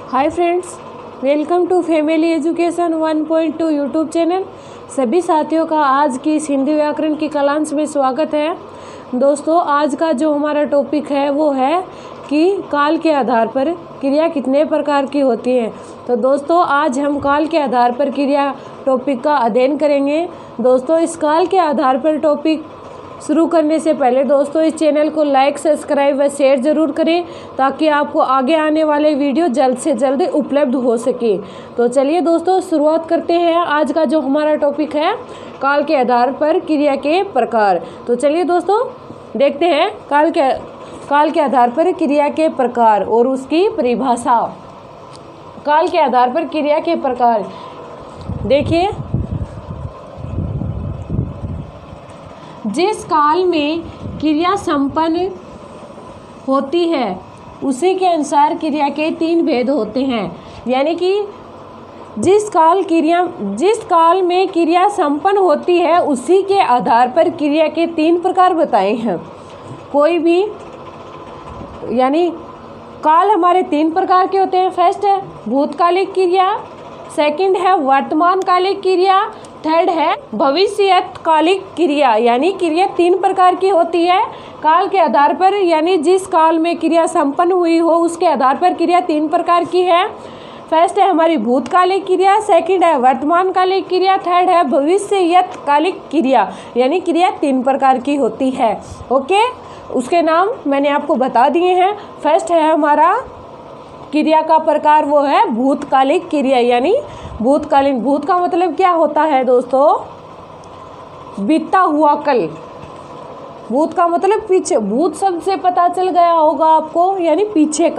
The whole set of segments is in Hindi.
Hi friends, welcome to family education 1.2 YouTube channel. सभी साथियों का आज की इस हिंदी व्याकरण की क्लास में स्वागत है। दोस्तों, आज का जो हमारा टॉपिक है वो है कि काल के आधार पर क्रिया कितने प्रकार की होती है। तो दोस्तों, आज हम काल के आधार पर क्रिया टॉपिक का अध्ययन करेंगे। दोस्तों, इस काल के आधार पर टॉपिक शुरू करने से पहले दोस्तों इस चैनल को लाइक, सब्सक्राइब व शेयर ज़रूर करें ताकि आपको आगे आने वाले वीडियो जल्द से जल्द उपलब्ध हो सके। तो चलिए दोस्तों, शुरुआत करते हैं। आज का जो हमारा टॉपिक है काल के आधार पर क्रिया के प्रकार। तो चलिए दोस्तों देखते हैं काल के आधार पर क्रिया के प्रकार और उसकी परिभाषा। काल के आधार पर क्रिया के प्रकार देखिए, जिस काल में क्रिया संपन्न होती है उसी के अनुसार क्रिया के 3 भेद होते हैं। यानी कि जिस काल में क्रिया संपन्न होती है उसी के आधार पर क्रिया के 3 प्रकार बताए हैं। कोई भी यानी काल हमारे 3 प्रकार के होते हैं। फर्स्ट है भूतकालिक क्रिया, सेकंड है वर्तमान कालिक क्रिया, थर्ड है भविष्यकालिक क्रिया। यानी क्रिया 3 प्रकार की होती है काल के आधार पर। यानी जिस काल में क्रिया संपन्न हुई हो उसके आधार पर क्रिया 3 प्रकार की है। फर्स्ट है हमारी भूतकालिक क्रिया, सेकंड है वर्तमान कालिक क्रिया, थर्ड है भविष्यकालिक क्रिया। यानी क्रिया 3 प्रकार की होती है। ओके, उसके नाम मैंने आपको बता दिए हैं। फर्स्ट है हमारा क्रिया का प्रकार वो है भूतकालिक क्रिया। यानी भूतकालीन, भूत का मतलब क्या होता है दोस्तों? बीता हुआ कल। भूत का मतलब पीछे, भूत शब्द से पता चल गया होगा आपको, यानी पीछे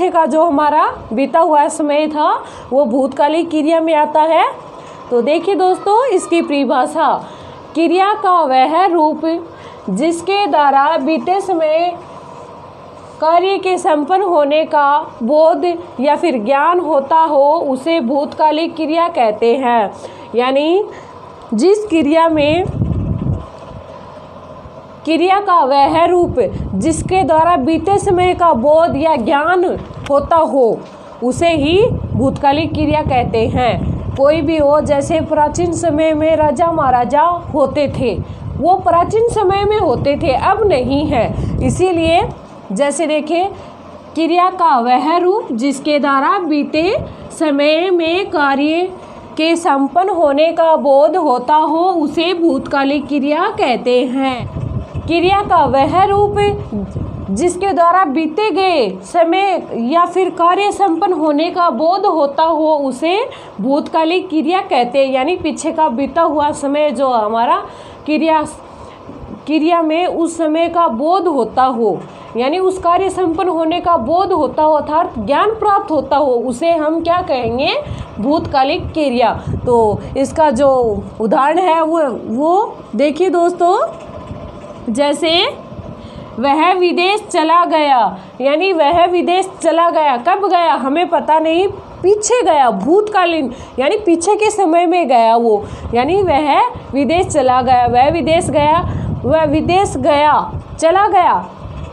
का जो हमारा बीता हुआ समय था वो भूतकालिक क्रिया में आता है। तो देखिए दोस्तों इसकी परिभाषा, क्रिया का वह रूप जिसके द्वारा बीते समय कार्य के संपन्न होने का बोध या फिर ज्ञान होता हो उसे भूतकालिक क्रिया कहते हैं। यानी जिस क्रिया में क्रिया का वह रूप जिसके द्वारा बीते समय का बोध या ज्ञान होता हो उसे ही भूतकालिक क्रिया कहते हैं। कोई भी हो, जैसे प्राचीन समय में राजा महाराजा होते थे, वो प्राचीन समय में होते थे, अब नहीं है। इसीलिए जैसे देखिए, क्रिया का वह रूप जिसके द्वारा बीते समय में कार्य के संपन्न होने का बोध होता हो उसे भूतकालिक क्रिया कहते हैं। क्रिया का वह रूप जिसके द्वारा बीते गए समय या फिर कार्य संपन्न होने का बोध होता हो उसे भूतकालिक क्रिया कहते हैं। यानी पीछे का बीता हुआ समय जो हमारा क्रिया में उस समय का बोध होता हो, यानी उस कार्य संपन्न होने का बोध होता हो अर्थात ज्ञान प्राप्त होता हो, उसे हम क्या कहेंगे? भूतकालिक क्रिया। तो इसका जो उदाहरण है वो देखिए दोस्तों, जैसे वह विदेश चला गया। यानी वह विदेश चला गया, कब गया हमें पता नहीं, पीछे गया, भूतकालीन यानी पीछे के समय में गया वो। यानी वह विदेश चला गया, वह विदेश गया, वह विदेश गया, चला गया।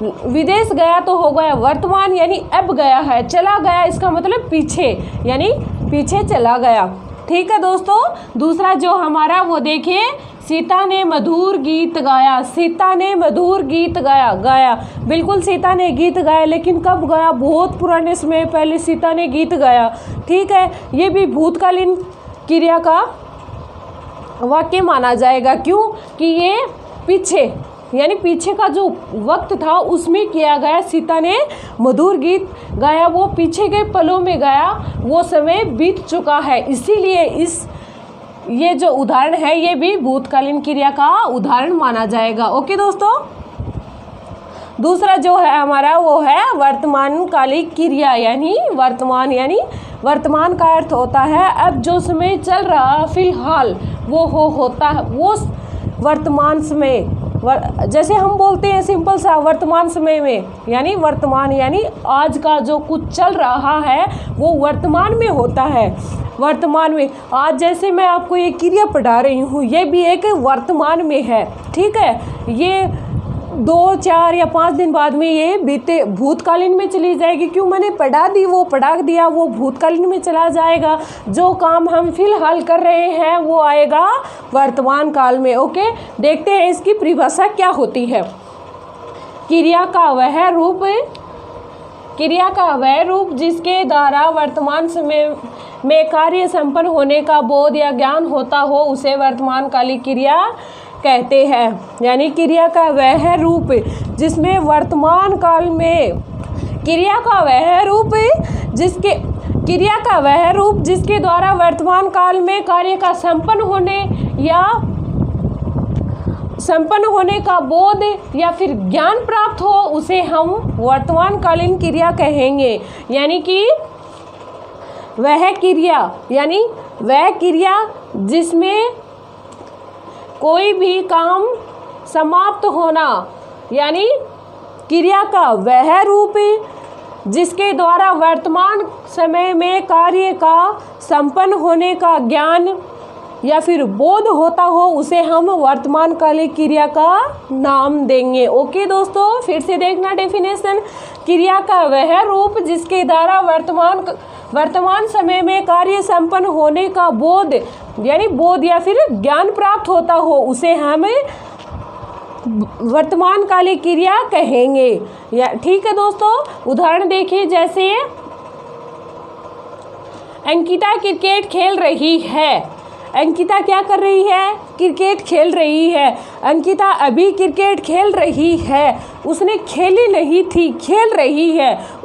विदेश गया तो हो गया वर्तमान, यानी अब गया है। चला गया इसका मतलब पीछे, यानी पीछे चला गया। ठीक है दोस्तों, दूसरा जो हमारा वो देखिए, सीता ने मधुर गीत गाया। सीता ने मधुर गीत गाया। बिल्कुल सीता ने गीत गाया, लेकिन कब गाया? बहुत पुराने समय पहले सीता ने गीत गाया। ठीक है, ये भी भूतकालीन क्रिया का वाक्य माना जाएगा। क्यों? कि ये पीछे यानी पीछे का जो वक्त था उसमें किया गया। सीता ने मधुर गीत गाया, वो पीछे के पलों में गाया, वो समय बीत चुका है। इसीलिए ये जो उदाहरण है ये भी भूतकालीन क्रिया का उदाहरण माना जाएगा। ओके दोस्तों, दूसरा जो है हमारा वो है वर्तमान कालिक क्रिया। यानी वर्तमान का अर्थ होता है अब जो समय चल रहा फिलहाल वो होता है, वो वर्तमान समय। जैसे हम बोलते हैं सिंपल सा वर्तमान समय में, यानी वर्तमान यानी आज का जो कुछ चल रहा है वो वर्तमान में होता है। वर्तमान में आज जैसे मैं आपको ये क्रिया पढ़ा रही हूँ, ये भी एक वर्तमान में है। ठीक है, ये 2, 4 या 5 दिन बाद में ये बीते भूतकालीन में चली जाएगी। क्यों, मैंने पढ़ा दी, वो पढ़ा दिया, वो भूतकालीन में चला जाएगा। जो काम हम फिलहाल कर रहे हैं वो आएगा वर्तमान काल में। ओके, देखते हैं इसकी परिभाषा क्या होती है। क्रिया का वह रूप जिसके द्वारा वर्तमान समय में कार्य संपन्न होने का बोध या ज्ञान होता हो उसे वर्तमान कालिक क्रिया कहते हैं। यानी क्रिया का वह रूप जिसमें वर्तमान काल में क्रिया का वह रूप जिसके द्वारा वर्तमान काल में कार्य का संपन्न होने का बोध या फिर ज्ञान प्राप्त हो उसे हम वर्तमान कालीन क्रिया कहेंगे। यानी कि वह क्रिया जिसमें कोई भी काम समाप्त होना, यानी क्रिया का वह रूप जिसके द्वारा वर्तमान समय में कार्य का संपन्न होने का ज्ञान या फिर बोध होता हो उसे हम वर्तमान कालिक क्रिया का नाम देंगे। ओके दोस्तों, फिर से देखना डेफिनेशन। क्रिया का वह रूप जिसके द्वारा वर्तमान समय में कार्य संपन्न होने का बोध या फिर ज्ञान प्राप्त होता हो उसे हम वर्तमान कालिक क्रिया कहेंगे। ठीक है दोस्तों, उदाहरण देखिए। जैसे अंकिता क्रिकेट खेल रही है। अंकिता क्या कर रही है? क्रिकेट खेल रही है। अंकिता अभी क्रिकेट खेल रही है, उसने खेली नहीं थी, खेल रही है।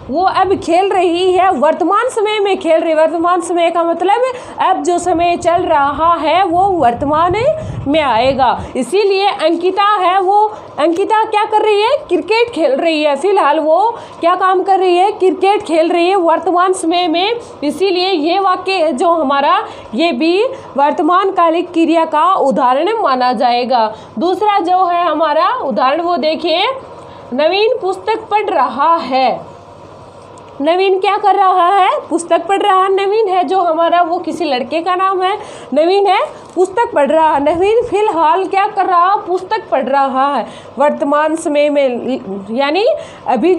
वो अब खेल रही है, वर्तमान समय में खेल रही है। वर्तमान समय का मतलब अब जो समय चल रहा है वो वर्तमान में आएगा। इसीलिए अंकिता क्या कर रही है? क्रिकेट खेल रही है। फिलहाल वो क्या काम कर रही है? क्रिकेट खेल रही है वर्तमान समय में। इसीलिए ये वाक्य जो हमारा ये भी वर्तमान कालिक क्रिया का उदाहरण माना जाएगा। दूसरा जो है हमारा उदाहरण वो देखिए। नवीन पुस्तक पढ़ रहा है। नवीन क्या कर रहा है? पुस्तक पढ़ रहा है। नवीन है जो हमारा वो किसी लड़के का नाम है। नवीन है, पुस्तक पढ़ रहा है। नवीन फिलहाल क्या कर रहा? पुस्तक पढ़ रहा है वर्तमान समय में। यानी अभी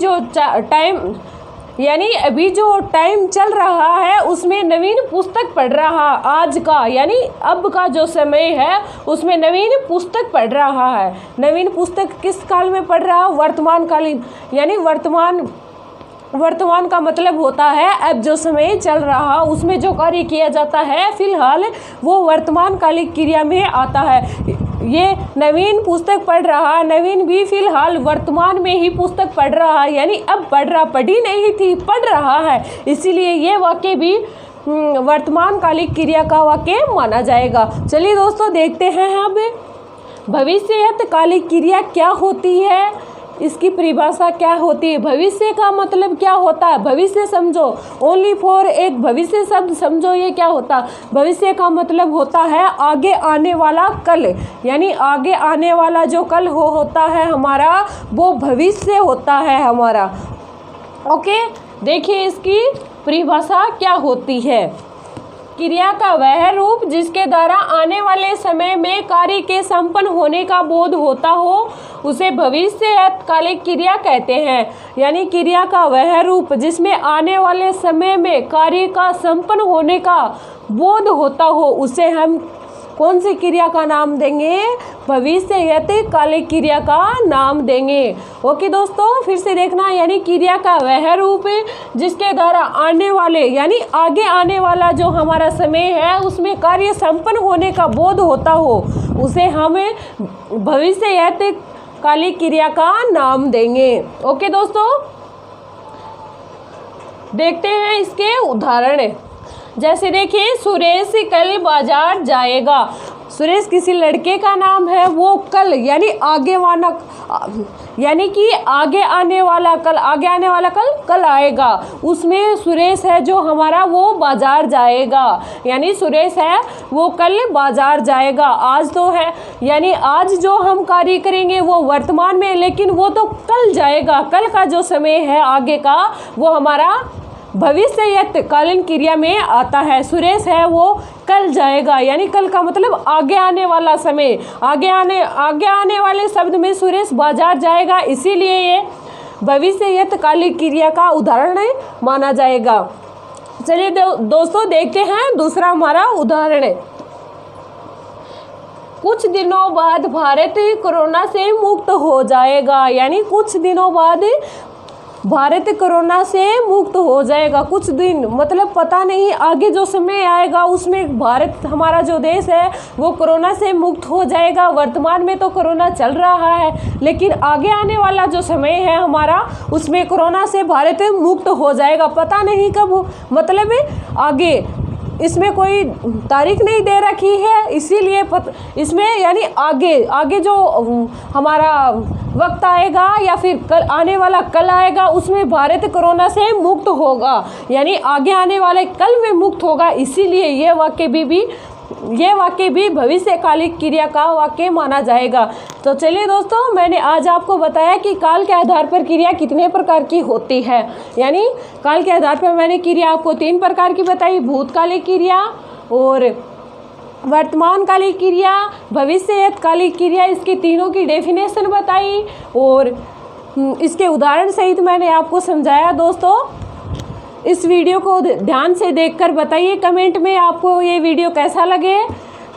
जो टाइम चल रहा है उसमें नवीन पुस्तक पढ़ रहा। आज का यानी अब का जो समय है उसमें नवीन पुस्तक पढ़ रहा है। नवीन पुस्तक किस काल में पढ़ रहा? वर्तमान कालीन। यानी वर्तमान का मतलब होता है अब जो समय चल रहा उसमें जो कार्य किया जाता है फिलहाल वो वर्तमान कालिक क्रिया में आता है। ये नवीन पुस्तक पढ़ रहा, नवीन भी फिलहाल वर्तमान में ही पुस्तक पढ़ रहा है। यानी अब पढ़ी नहीं थी, पढ़ रहा है। इसीलिए ये वाक्य भी वर्तमान कालिक क्रिया का वाक्य माना जाएगा। चलिए दोस्तों देखते हैं अब भविष्यत कालिक क्रिया क्या होती है, इसकी परिभाषा क्या होती है। भविष्य का मतलब क्या होता है? भविष्य समझो, ओनली फॉर एक भविष्य शब्द समझो ये क्या होता है। भविष्य का मतलब होता है आगे आने वाला कल। यानी आगे आने वाला जो कल होता है हमारा वो भविष्य होता है हमारा। ओके, देखिए इसकी परिभाषा क्या होती है। क्रिया का वह रूप जिसके द्वारा आने वाले समय में कार्य के संपन्न होने का बोध होता हो उसे भविष्यत कालिक क्रिया कहते हैं। यानी क्रिया का वह रूप जिसमें आने वाले समय में कार्य का संपन्न होने का बोध होता हो उसे हम कौन सी क्रिया का नाम देंगे? भविष्यत कालिक क्रिया का नाम देंगे। ओके दोस्तों, फिर से देखना। यानी क्रिया का वह रूप जिसके द्वारा आने वाले यानी आगे आने वाला जो हमारा समय है उसमें कार्य संपन्न होने का बोध होता हो उसे हम भविष्यत कालिक क्रिया का नाम देंगे। ओके दोस्तों, देखते हैं इसके उदाहरण। जैसे देखिए, सुरेश कल बाजार जाएगा। सुरेश किसी लड़के का नाम है, वो कल यानी आगे आने वाला कल आएगा। उसमें सुरेश है जो हमारा वो बाजार जाएगा। यानी सुरेश है वो कल बाजार जाएगा। आज तो है यानी आज जो हम कार्य करेंगे वो वर्तमान में, लेकिन वो तो कल जाएगा। कल का जो समय है आगे का वो हमारा भविष्यकालीन क्रिया में आता है। सुरेश है वो कल जाएगा, यानी कल का मतलब आगे आने वाला समय, आगे आने वाले शब्द में सुरेश बाजार जाएगा, इसीलिए ये भविष्यकालीन क्रिया का उदाहरण माना जाएगा। चलिए दोस्तों देखते हैं दूसरा हमारा उदाहरण है। कुछ दिनों बाद भारत कोरोना से मुक्त हो जाएगा, यानी कुछ दिनों बाद भारत कोरोना से मुक्त हो जाएगा। कुछ दिन मतलब पता नहीं आगे जो समय आएगा उसमें भारत हमारा जो देश है वो कोरोना से मुक्त हो जाएगा। वर्तमान में तो कोरोना चल रहा है, लेकिन आगे आने वाला जो समय है हमारा उसमें कोरोना से भारत मुक्त हो जाएगा। पता नहीं कब, मतलब आगे इसमें कोई तारीख नहीं दे रखी है, इसीलिए इसमें यानी आगे जो हमारा वक्त आएगा या फिर कल आने वाला कल आएगा उसमें भारत कोरोना से मुक्त होगा, यानी आगे आने वाले कल में मुक्त होगा। इसीलिए ये वाक्य भी भविष्यकालिक क्रिया का वाक्य माना जाएगा। तो चलिए दोस्तों, मैंने आज आपको बताया कि काल के आधार पर क्रिया कितने प्रकार की होती है। यानी काल के आधार पर मैंने क्रिया आपको 3 प्रकार की बताई, भूतकालिक क्रिया और वर्तमानकालिक क्रिया, भविष्यकालिक क्रिया। इसकी तीनों की डेफिनेशन बताई और इसके उदाहरण सहित मैंने आपको समझाया। दोस्तों इस वीडियो को ध्यान से देखकर बताइए कमेंट में आपको ये वीडियो कैसा लगे।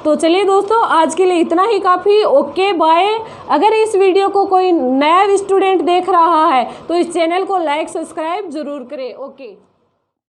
तो चलिए दोस्तों, आज के लिए इतना ही काफ़ी। Okay bye. अगर इस वीडियो को कोई नया स्टूडेंट देख रहा है तो इस चैनल को लाइक सब्सक्राइब ज़रूर करें। ओके।